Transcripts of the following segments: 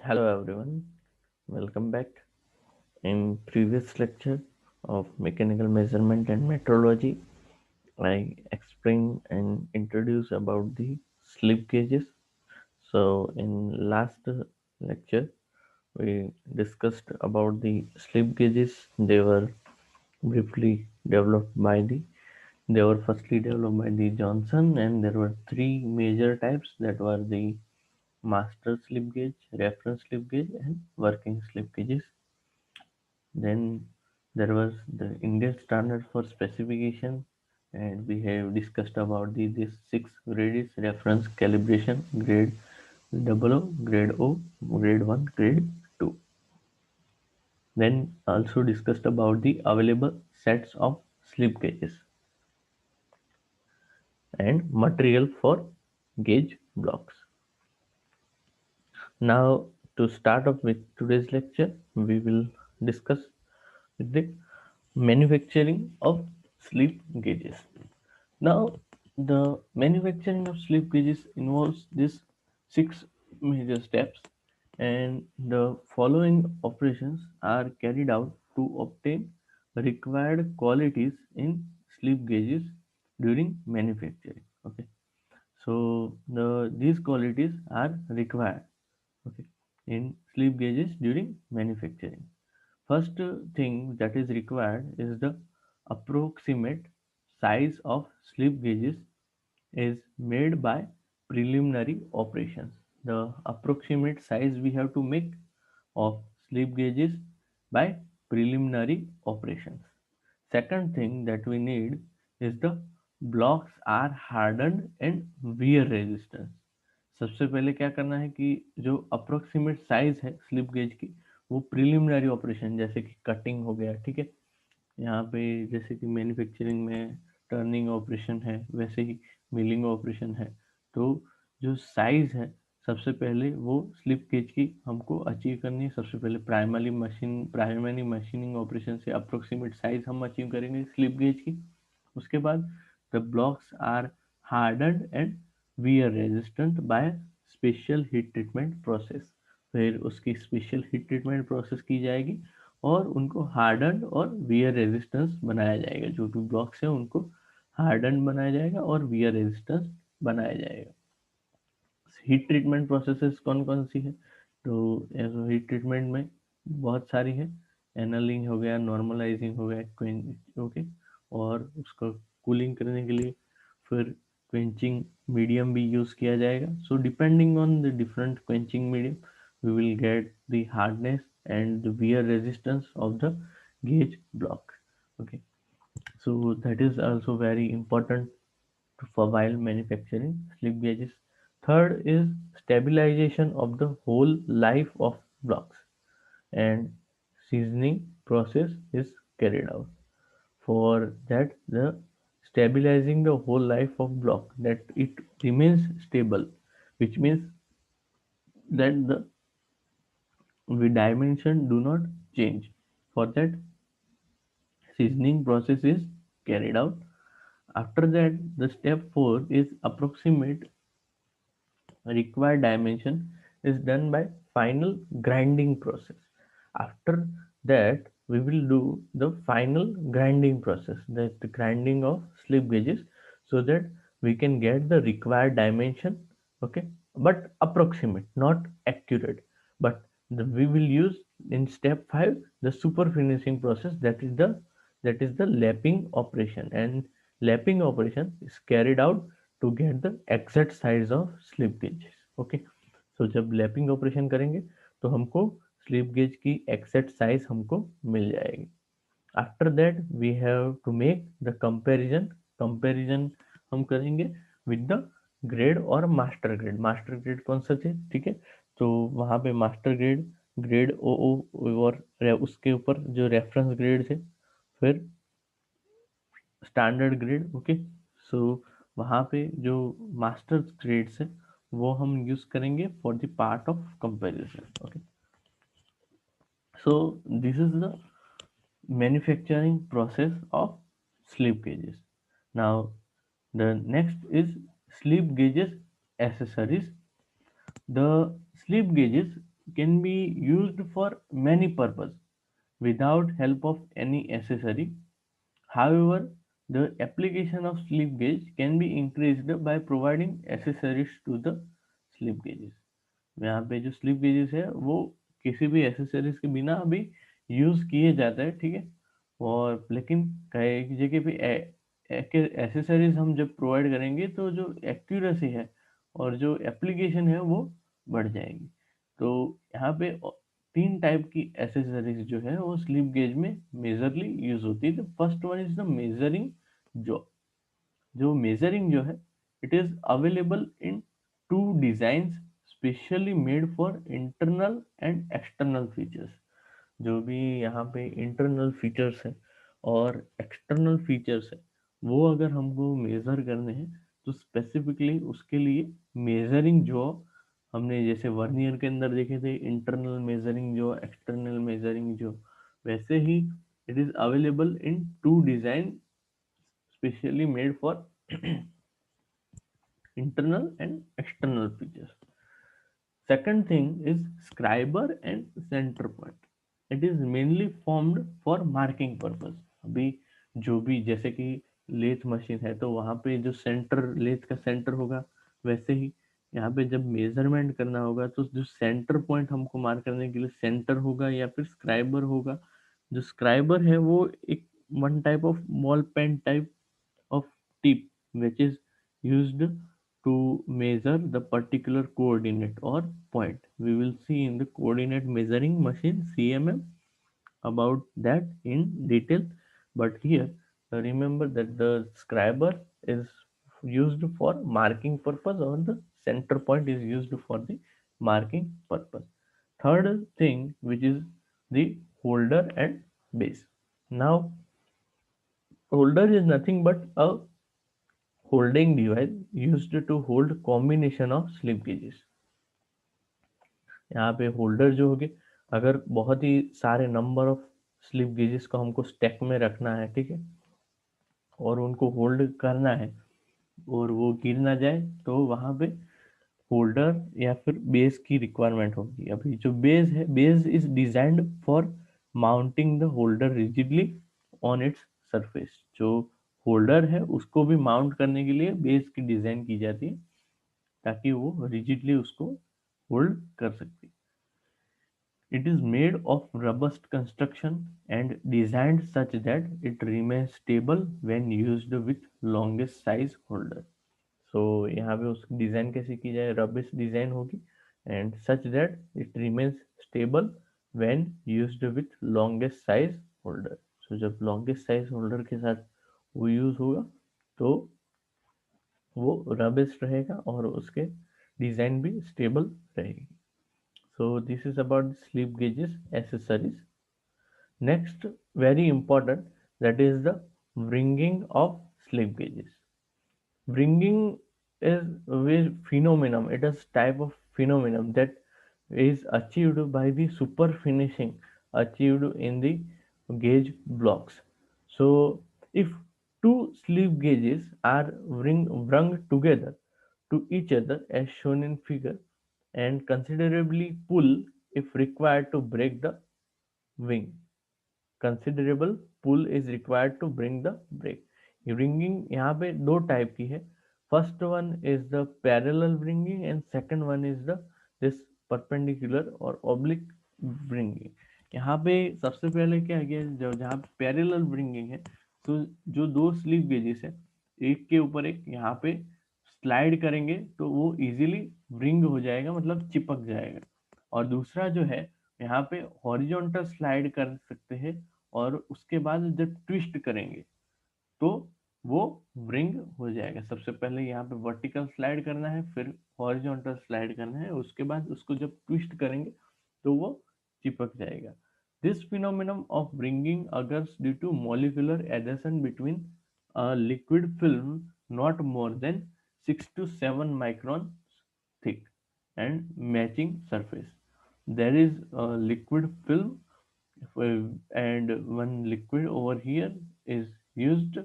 Hello everyone, welcome back. In previous lecture of mechanical measurement and metrology, I explained and introduced about the slip gauges. So in last lecture, we discussed about the slip gauges. Briefly developed by the they were firstly developed by the Johnson, and there were three major types that were the master slip gauge, reference slip gauge, and working slip gauges. Then there was the Indian standard for specification, and we have discussed about these six grades: reference, calibration, grade double O, grade O, grade 1, grade 2. Then also discussed about the available sets of slip gauges and material for gauge blocks. Now, to start off with today's lecture, we will discuss the manufacturing of slip gauges. Now, the manufacturing of slip gauges involves these six major steps, and the following operations are carried out to obtain required qualities in slip gauges during manufacturing. Okay, so these qualities are required, okay, in slip gauges during manufacturing. First thing that is required is the approximate size of slip gauges is made by preliminary operations. The approximate size we have to make of slip gauges by preliminary operations. Second thing that we need is the blocks are hardened and wear resistant. सबसे पहले क्या करना है कि जो approximate size है slip gauge की वो प्रिलिमिनरी ऑपरेशन जैसे कि कटिंग हो गया, ठीक है, यहाँ पे जैसे कि मैन्युफैक्चरिंग में टर्निंग ऑपरेशन है वैसे ही मिलिंग ऑपरेशन है। तो जो साइज है सबसे पहले वो स्लिप गेज की हमको अचीव करनी है। सबसे पहले प्राइमरी मशीनिंग ऑपरेशन से अप्रोक्सीमेट साइज हम अचीव करेंगे स्लिप गेज की। उसके बाद the blocks are hardened and wear resistant by special heat treatment process. फिर उसकी स्पेशल हीट ट्रीटमेंट प्रोसेस की जाएगी और उनको हार्डन और वियर रेजिस्टेंस बनाया जाएगा। जो भी ब्लॉक्स हैं उनको हार्डन बनाया जाएगा और वियर रेजिस्टेंस बनाया जाएगा। हीट ट्रीटमेंट प्रोसेसेस कौन कौन सी है? तो हीट ट्रीटमेंट में बहुत सारी है। एनालिंग हो गया, नॉर्मलाइजिंग हो गया, ओके, और उसको कूलिंग करने के लिए फिर क्वेंचिंग मीडियम भी यूज किया जाएगा। So depending on the different quenching medium we will get the hardness and the wear resistance of the gauge block. Okay, so that is also very important for while manufacturing slip gauges. Third is stabilization of the whole life of blocks, and seasoning process is carried out. For that, the stabilizing the whole life of block that it remains stable, which means that the dimension do not change. For that, seasoning process is carried out. After that, the step 4 is approximate required dimension is done by final grinding process. After that, we will do the final grinding process, that the grinding of slip gauges, so that we can get the required dimension, okay, but approximate, not accurate. But we will use in step 5 the super finishing process, that is the lapping operation, and lapping operation is carried out to get the exact size of slip gauges. Okay, so जब lapping operation करेंगे तो हमको slip gauge की exact size हमको मिल जाएगी। After that we have to make the comparison हम करेंगे विद द ग्रेड और मास्टर ग्रेड। मास्टर ग्रेड कौन सा थे, ठीक है, तो वहाँ पे मास्टर ग्रेड, ग्रेड ओ और उसके ऊपर जो रेफरेंस ग्रेड थे, फिर स्टैंडर्ड ग्रेड, ओके। सो वहाँ पे जो मास्टर ग्रेड्स है वो हम यूज करेंगे for the part of comparison, okay. So this is the manufacturing process of slip gauges. Now the next is slip gauges accessories. The slip gauges can be used for many purposes without help of any accessory. However, the application of slip gauge can be increased by providing accessories to the slip gauges. यहाँ पे जो slip gauges है वो किसी भी accessories के बिना अभी यूज किए जाते हैं, ठीक है। और लेकिन कई जगह पे एसेसरीज हम जब प्रोवाइड करेंगे तो जो एक्यूरेसी है और जो एप्लीकेशन है वो बढ़ जाएगी। तो यहाँ पे तीन टाइप की एसेसरीज जो है वो स्लिप गेज में मेजरली यूज होती है। First one is the measuring जो जो मेजरिंग जो है it is available in two design specially made for internal and external features. जो भी यहाँ पे इंटरनल फीचर्स है और एक्सटर्नल फीचर्स है वो अगर हमको मेजर करने हैं तो स्पेसिफिकली उसके लिए मेजरिंग जो हमने जैसे वर्नियर के अंदर देखे थे इंटरनल मेजरिंग जो एक्सटर्नल मेजरिंग जो, वैसे ही it is available in two design specially made for internal and external features. Second thing is scriber and center point. It is mainly formed for marking purpose. अभी जो भी जैसे कि lathe machine है तो वहाँ पे जो सेंटर लेथ का सेंटर होगा, वैसे ही यहाँ पे जब मेजरमेंट करना होगा तो जो सेंटर पॉइंट हमको मार्क करने के लिए सेंटर होगा या फिर स्क्राइबर होगा। जो स्क्राइबर है वो एक one type of ball pen type of tip which is used to measure the particular coordinate or point. We will see in the coordinate measuring machine CMM about that in detail. But here remember that the scriber is used for marking purpose or the center point is used for the marking purpose. Third thing which is the holder and base. Now holder is nothing but a holding device used to hold combination of slip gauges। यहाँ पे holder जो होगे, अगर बहुत ही सारे number of slip gauges को हमको stack में रखना है, ठीक है, और उनको होल्ड करना है और वो गिर ना जाए तो वहाँ पे होल्डर या फिर बेस की रिक्वायरमेंट होगी। अभी जो बेस है, base is designed for mounting the holder rigidly on its surface. जो होल्डर है उसको भी माउंट करने के लिए बेस की डिजाइन की जाती है ताकि वो रिजिडली उसको होल्ड कर सकती। It is made of robust construction and designed such that it remains stable when used with longest size holder। So यहाँ पे उसकी डिजाइन कैसे की जाए, रबिश डिजाइन होगी and such that it remains stable when used with longest size holder. So जब longest size holder के साथ वो यूज होगा तो वो रबिश रहेगा और उसके डिजाइन भी स्टेबल रहेगी। So this is about slip gauges accessories। Next very important, that is the bringing of slip gauges। Bringing is a phenomenon. It is type of phenomenon that is achieved by the super finishing achieved in the gauge blocks. So if two slip gauges are brung together to each other as shown in figure and considerably pull if required to break the wing, considerable pull is required to wring the break. Wringing यहाँ पे दो type की है। First one is the parallel wringing and second one is the this perpendicular और oblique wringing. यहाँ पे सबसे पहले क्या है, जो जहाँ पैरेलल ब्रिंगिंग है तो जो दो स्लीप गेजेस है एक के ऊपर एक यहाँ पे स्लाइड करेंगे तो वो इजीली ब्रिंग हो जाएगा, मतलब चिपक जाएगा। और दूसरा जो है यहाँ पे हॉरिजॉन्टल स्लाइड कर सकते हैं और उसके बाद जब ट्विस्ट करेंगे तो वो ब्रिंग हो जाएगा। सबसे पहले यहाँ पे वर्टिकल स्लाइड करना है, फिर हॉरिजॉन्टल स्लाइड करना है, उसके बाद उसको जब ट्विस्ट करेंगे तो वो चिपक जाएगा। दिस फिनोमिनन ऑफ ब्रिंगिंग अगर्स due to molecular adhesion between a liquid film not more than 6 to 7 microns thick and matching surface। There is a liquid film and one liquid over here is used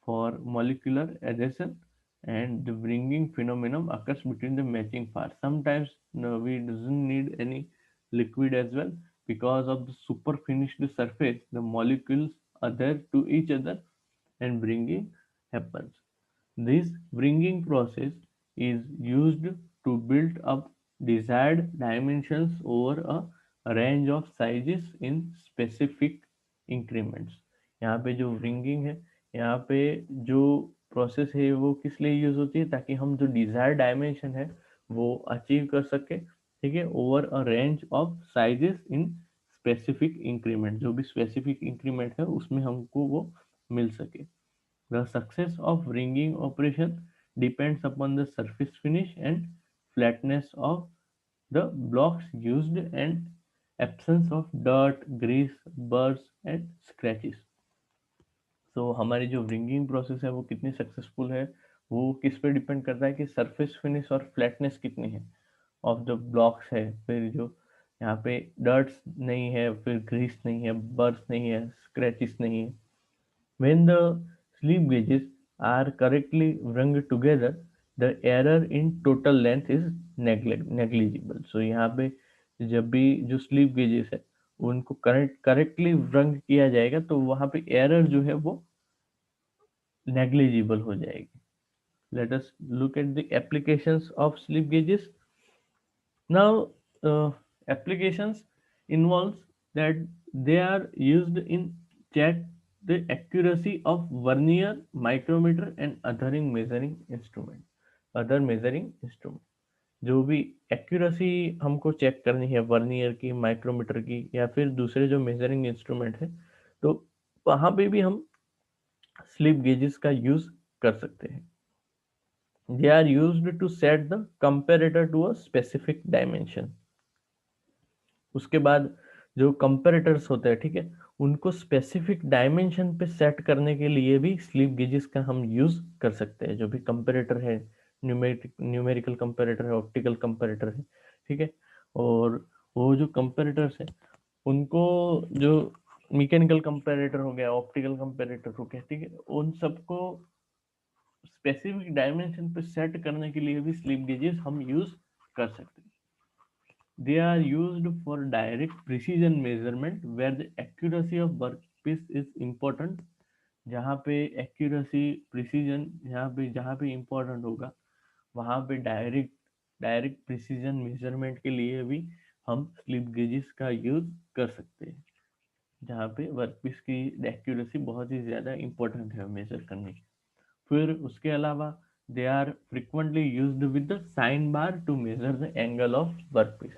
for molecular adhesion and the bringing phenomenon occurs between the matching parts। Sometimes no, we doesn't need any liquid as well. Because of the super finished surface, the molecules adhere to each other and bringing happens. This bringing process is used to build up desired dimensions over a range of sizes in specific increments. यहाँ पे जो bringing है, यहाँ पे जो process है वो किस लिए यूज होती है, ताकि हम जो डिजायर्ड डायमेंशन है वो अचीव कर सके, ठीक है, over a range of sizes in specific increment, जो भी स्पेसिफिक इंक्रीमेंट है उसमें हमको वो मिल सके. The success of ringing operation depends upon the surface finish and flatness of the blocks used and absence of dirt, grease, burrs and scratches. So हमारी जो ringing process है वो कितनी सक्सेसफुल है, वो किस पे डिपेंड करता है कि सरफेस फिनिश और फ्लैटनेस कितनी है ऑफ द ब्लॉक्स है, फिर जो यहाँ पे डर्ट्स नहीं है, फिर ग्रीस नहीं है, बर्स नहीं है, स्क्रैचेस नहीं है. When the slip gauges are correctly rung together, the error in total length is negligible. So यहाँ पे जब भी जो स्लीप गेजेस है उनको करेक्टली रंग किया जाएगा तो वहाँ पे एरर जो है वो नेग्लिजिबल हो जाएगी. Let us look at the applications of slip gauges. Now, applications involves that they are used in check the accuracy of vernier, micrometer and other measuring instrument. Other measuring instrument. जो भी accuracy हमको check करनी है vernier की, micrometer की या फिर दूसरे जो मेजरिंग इंस्ट्रूमेंट है, तो वहां पे भी हम स्लिप गेजेस का यूज कर सकते हैं. They are used to set the comparator to a specific dimension. उसके बाद जो कंपेरेटर्स होते हैं, ठीक है, उनको स्पेसिफिक डायमेंशन पे सेट करने के लिए भी स्लीप गेजेस का हम यूज कर सकते हैं. जो भी कंपेरेटर है, न्यूमेरिकल कंपेरेटर है, ऑप्टिकल कंपेरेटर है, ठीक है, और वो जो कंपेरेटर्स है उनको जो मैकेनिकल कंपेरेटर हो गया, ऑप्टिकल कंपेरेटर हो गया, ठीक है, उन सबको स्पेसिफिक डायमेंशन पे सेट करने के लिए भी स्लिप गेजेस हम यूज कर सकते हैं. They are used for direct precision measurement where the accuracy of workpiece is important. जहाँ पे accuracy precision जहाँ पे important होगा वहाँ पे डायरेक्ट प्रिसीजन मेजरमेंट के लिए भी हम स्लिप गेजेस का यूज कर सकते हैं, जहाँ पे वर्कपीस की एक्यूरेसी बहुत ही ज़्यादा इंपॉर्टेंट है मेजर करने की. फिर उसके अलावा they are frequently used with the sine bar to measure the angle of workpiece.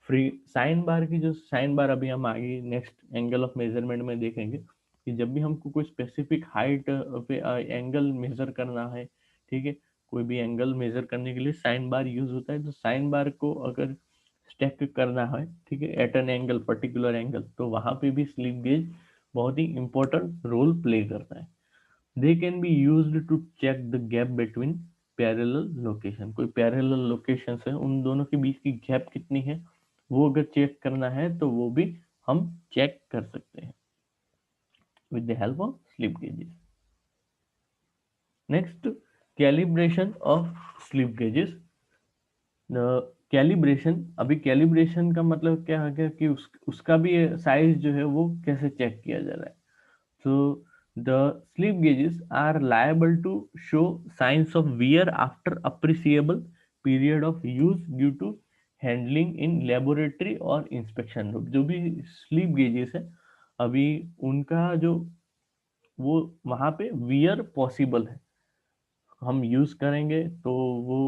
Free sine bar की जो साइन बार अभी हम आगे नेक्स्ट एंगल ऑफ मेजरमेंट में देखेंगे कि जब भी हमको कोई स्पेसिफिक हाइट पे एंगल मेजर करना है, ठीक है, कोई भी एंगल मेजर करने के लिए साइन बार यूज होता है. तो साइन बार को अगर स्टेक करना है, ठीक है, at an angle particular angle, तो वहां पे भी स्लिप गेज बहुत ही इंपॉर्टेंट रोल प्ले करता है. They can be used to check the gap between parallel location. कोई parallel locations है, उन दोनों के बीच की गैप कितनी है वो अगर चेक करना है तो वो भी हम चेक कर सकते हैं with the help of slip gauges. Next, calibration of slip gauges. Calibration, अभी कैलिब्रेशन का मतलब क्या है कि उसका भी साइज जो है वो कैसे चेक किया जा रहा है. So the slip gauges are liable to show signs of wear after appreciable period of use due to handling in laboratory और inspection. जो भी slip gauges है अभी उनका जो वो वहाँ पे wear possible है, हम यूज करेंगे तो वो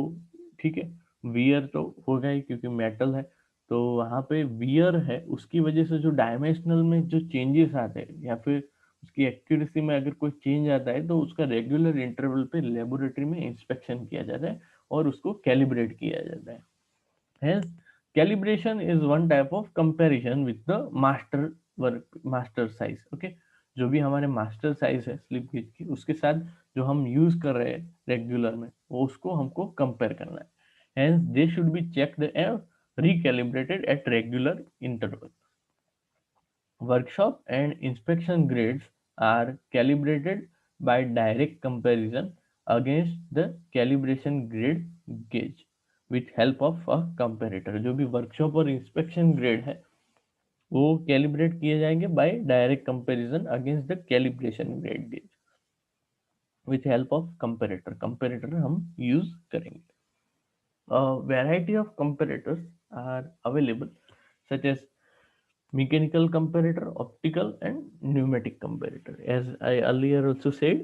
ठीक है, वियर तो होगा ही क्योंकि मेटल है. तो वहाँ पे वियर है, उसकी वजह से जो डायमेंशनल में जो चेंजेस आते हैं या फिर उसकी एक्यूरेसी में अगर कोई चेंज आता है तो उसका रेगुलर इंटरवल पे लेबोरेटरी में इंस्पेक्शन किया जाता है और उसको कैलिब्रेट किया जाता है. Hence, calibration is one type of comparison with the master size. Okay, जो भी हमारे मास्टर साइज है स्लिप गेज की उसके साथ जो हम यूज कर रहे हैं रेगुलर में वो उसको हमको कंपेयर करना है. Hence, they should be checked and recalibrated at regular interval. Workshop and inspection grades are calibrated by direct comparison against the calibration grade gauge. With help of a comparator. जो भी workshop और inspection grade है वो calibrate किए जाएंगे by direct comparison against the calibration grade gauge with help of comparator. Comparator हम use करेंगे। A variety of comparators are available, such as mechanical comparator, optical, and pneumatic comparator. As I earlier also said,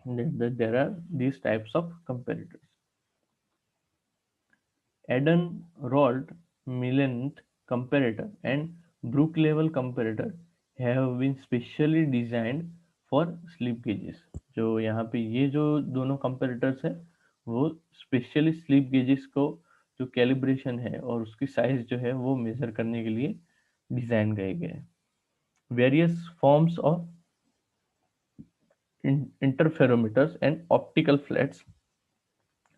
that there are these types of comparators. Eden-Rolt, Millennium comparator, and Brook-level comparator have been specially designed for slip gauges. जो यहाँ पे ये जो दोनों comparators हैं वो specially slip gauges को जो कैलिब्रेशन है और उसकी साइज जो है वो मेजर करने के लिए डिजाइन किए गए हैं। Various forms of interferometers and optical flats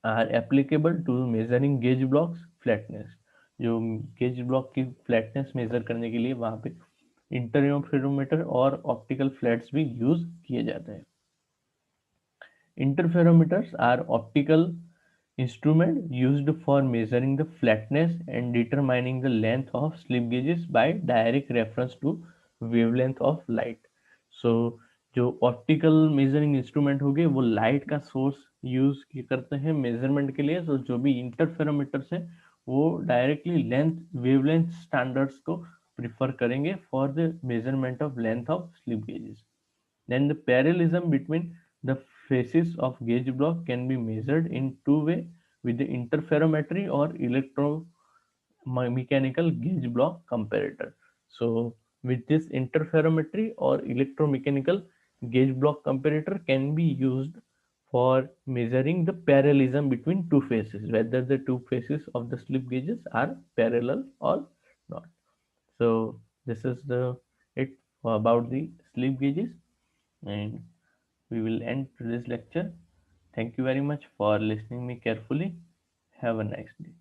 are applicable to measuring gauge blocks flatness। जो गेज ब्लॉक की फ्लैटनेस मेजर करने के लिए वहां पे इंटरफेरोमीटर और ऑप्टिकल फ्लैट्स भी यूज किए जाते हैं। Interferometers are optical instrument used for measuring the flatness and determining the length of slip gauges by direct reference to wavelength of light। So जो ऑप्टिकल मेजरिंग इंस्ट्रूमेंट हो गए वो light का source use करते हैं मेजरमेंट के लिए। तो जो भी इंटरफेरोमीटर्स है वो डायरेक्टली लेंथ वेवलेंथ स्टैंडर्ड्स को प्रिफर करेंगे for the measurement of length of slip gauges. Then the parallelism between the faces of gauge block can be measured in two ways with the interferometry or electromechanical gauge block comparator। So with this interferometry or electromechanical gauge block comparator can be used for measuring the parallelism between two faces, whether the two faces of the slip gauges are parallel or not। So this is the it about the slip gauges, and we will end today's lecture. Thank you very much for listening me carefully. Have a nice day.